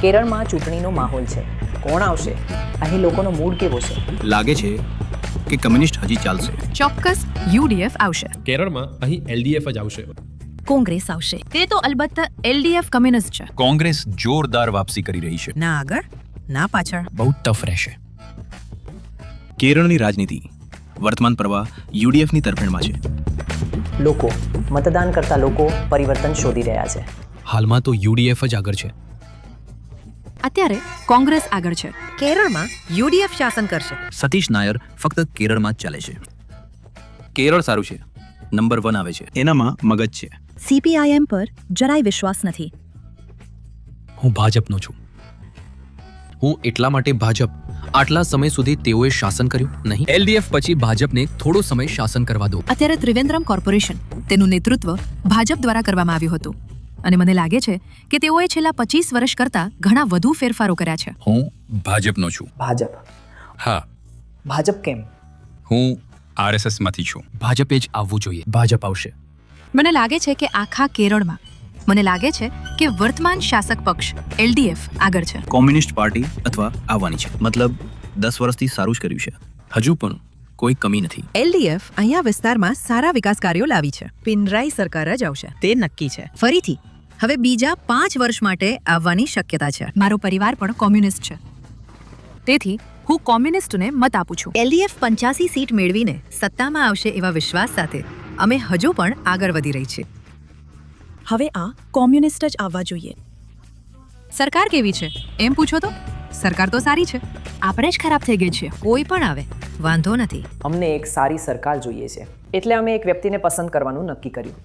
કેરળમાં ચૂંટણીનો માહોલ છે. કોણ આવશે? અહીં લોકોનો મૂડ કેવો છે? લાગે છે કે કમ્યુનિસ્ટ હજી ચાલશે. ચોક્કસ યુડીએફ આવશે. કેરળમાં અહીં એલડીએફ જ આવશે. કોંગ્રેસ આવશે. તે તો અલબત્ત એલડીએફ કમ્યુનિસ્ટ છે. કોંગ્રેસ જોરદાર વાપસી કરી રહી છે. ના આગળ ના પાછળ. બહુ ટફ રહેશે. કેરળની રાજનીતિ વર્તમાન પ્રવાહ યુડીએફની તરફેણમાં છે. લોકો મતદાન કરતા લોકો પરિવર્તન શોધી રહ્યા છે. હાલમાં તો યુડીએફ જ આગળ છે. અત્યારે કોંગ્રેસ આગળ છે. કેરળમાં યુડીએફ શાસન કરશે. સતીશ નાયર ફક્ત કેરળમાં જ ચાલે છે. કેરળ સારું છે, નંબર 1 આવે છે. એનામાં મગજ છે. સીપીઆઈએમ પર જરાય વિશ્વાસ નથી. હું ભાજપનો છું. હું એટલા માટે ભાજપ આટલા સમય સુધી તેઓએ શાસન કર્યું નહીં. એલડીએફ પછી ભાજપને થોડો સમય શાસન કરવા દો. અત્યારે ત્રિવેન્દ્રમ કોર્પોરેશન તેનું નેતૃત્વ ભાજપ દ્વારા કરવામાં આવ્યું હતું અને મને લાગે છે કે તેઓએ છેલ્લા 25 વર્ષ કરતા ઘણા વધુ ફેરફારો કર્યા છે. હું ભાજપનો છું. ભાજપ? હા, ભાજપ કેમ? હું આરએસએસ માંથી છું. ભાજપે જ આવવું જોઈએ. ભાજપ આવશે. મને લાગે છે કે આખા કેરળમાં મને લાગે છે કે વર્તમાન શાસક પક્ષ એલડીએફ આગળ છે. કોમ્યુનિસ્ટ પાર્ટી અથવા આવવાની છે. મતલબ 10 વર્ષથી સારું જ કર્યું છે. હજુ પણ કોઈ કમી નથી. એલડીએફ અહીંયા વિસ્તારમાં સારા વિકાસ કાર્યો લાવી છે. પિનરાઈ સરકાર જ આવશે તે નક્કી છે. ફરીથી હવે બીજા 5 વર્ષ માટે આવવાની શક્યતા છે. મારો પરિવાર પણ કોમ્યુનિસ્ટ છે, તેથી હું કોમ્યુનિસ્ટને મત આપું છું. એલડીએફ 85 સીટ મેળવીને સત્તામાં આવશે એવા વિશ્વાસ સાથે અમે હજુ પણ આગળ વધી રહી છે. હવે આ કોમ્યુનિસ્ટ જ આવવા જોઈએ. સરકાર કેવી છે એમ પૂછો તો સરકાર તો સારી છે. આપણે જ ખરાબ થઈ ગઈ છીએ. કોઈ પણ આવે વાંધો નથી. અમને એક સારી સરકાર જોઈએ છે, એટલે અમે એક વ્યક્તિને પસંદ કરવાનું નક્કી કર્યું.